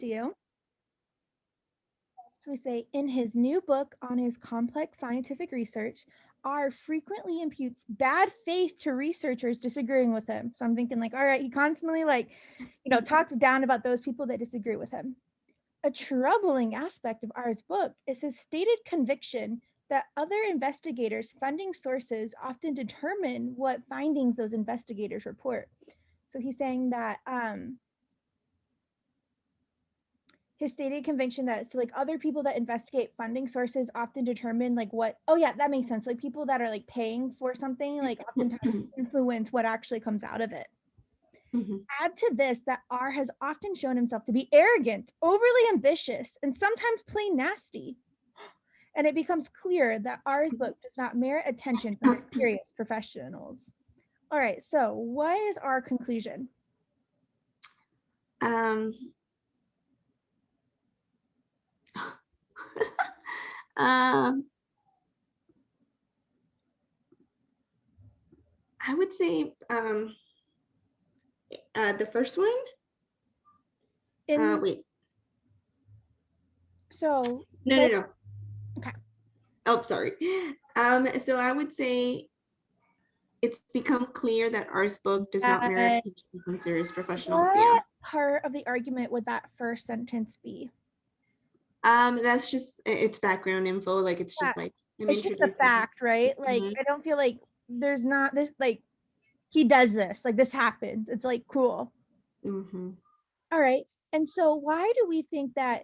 to you. So we say, in his new book on his complex scientific research, R frequently imputes bad faith to researchers disagreeing with him. So I'm thinking like, all right, he constantly talks down about those people that disagree with him. A troubling aspect of R's book is his stated conviction that other investigators' funding sources often determine what findings those investigators report. So he's saying that his stated conviction that other people that investigate funding sources often determine that makes sense. Like people that are paying for something oftentimes influence what actually comes out of it. Add to this that R has often shown himself to be arrogant, overly ambitious, and sometimes plain nasty. And it becomes clear that R's book does not merit attention from serious professionals. All right, so what is our conclusion? I would say the first one. Wait. So no. Okay. Oh, sorry. So I would say it's become clear that R's book does not merit attention from serious professionals. What part of the argument would that first sentence be? That's just it's background info. Like it's just like it's just a fact, right? Like I don't feel like there's not this he does this, this happens. It's cool. All right. And so why do we think that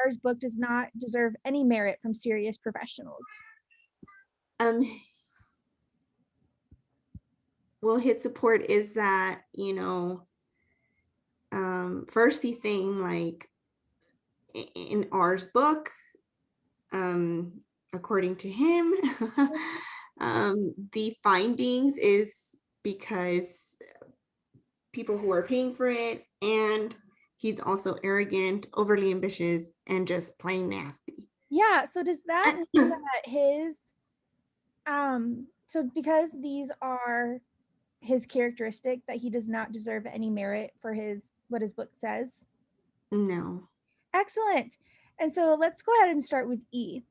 R's book does not deserve any merit from serious professionals? Well, his support is that, first he's saying like in R's book, according to him, the findings is because people who are paying for it, and he's also arrogant, overly ambitious, and just plain nasty. Yeah, so does that mean that his so because these are his characteristic, that he does not deserve any merit for what his book says? No. Excellent. And so let's go ahead and start with E.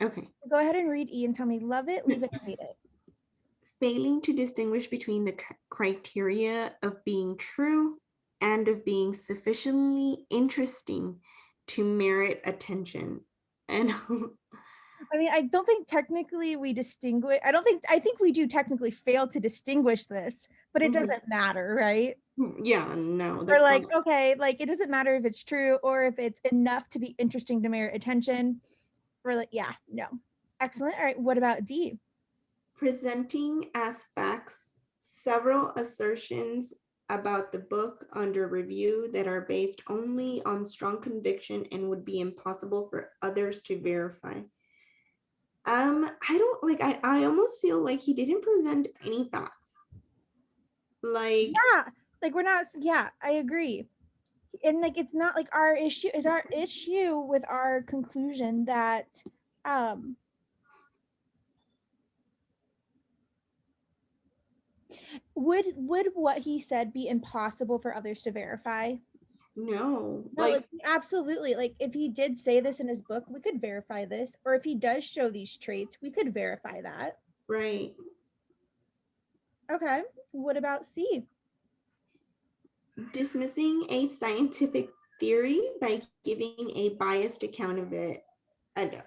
Okay. Go ahead and read E and tell me, love it, leave it, hate it. Failing to distinguish between the criteria of being true and of being sufficiently interesting to merit attention. And I mean, I don't think technically we distinguish. I think we do technically fail to distinguish this, but it doesn't matter, right? Yeah, no. We're like, okay, it doesn't matter if it's true or if it's enough to be interesting to merit attention. We're like, yeah, no. Excellent. All right, what about D? Presenting as facts several assertions about the book under review that are based only on strong conviction and would be impossible for others to verify. I don't like, I almost feel like he didn't present any facts. We're not, I agree. And it's not our issue with our conclusion that would what he said be impossible for others to verify? No, absolutely. If he did say this in his book, we could verify this. Or if he does show these traits, we could verify that. Right. Okay. What about C? Dismissing a scientific theory by giving a biased account of it. No.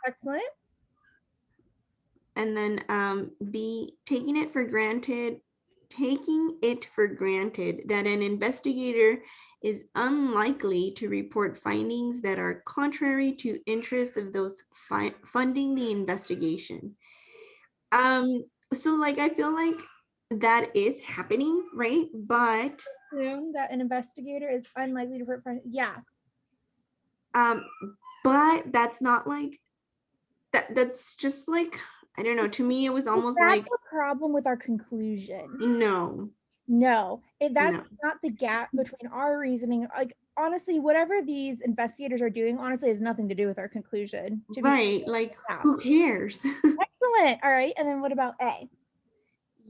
Excellent. And then B, taking it for granted that an investigator is unlikely to report findings that are contrary to interests of those funding the investigation. So I feel like that is happening, right? But assume that an investigator is unlikely to report findings. Yeah. But that's not that's just I don't know. To me, it was almost that's the problem with our conclusion. No, that's not the gap between our reasoning. Honestly, whatever these investigators are doing, honestly, has nothing to do with our conclusion. Right. Who cares? Excellent. All right. And then what about A?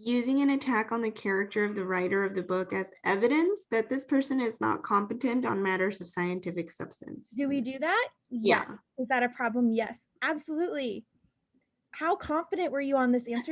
Using an attack on the character of the writer of the book as evidence that this person is not competent on matters of scientific substance. Do we do that? Yeah. Yes. Is that a problem? Yes, absolutely. How confident were you on this answer?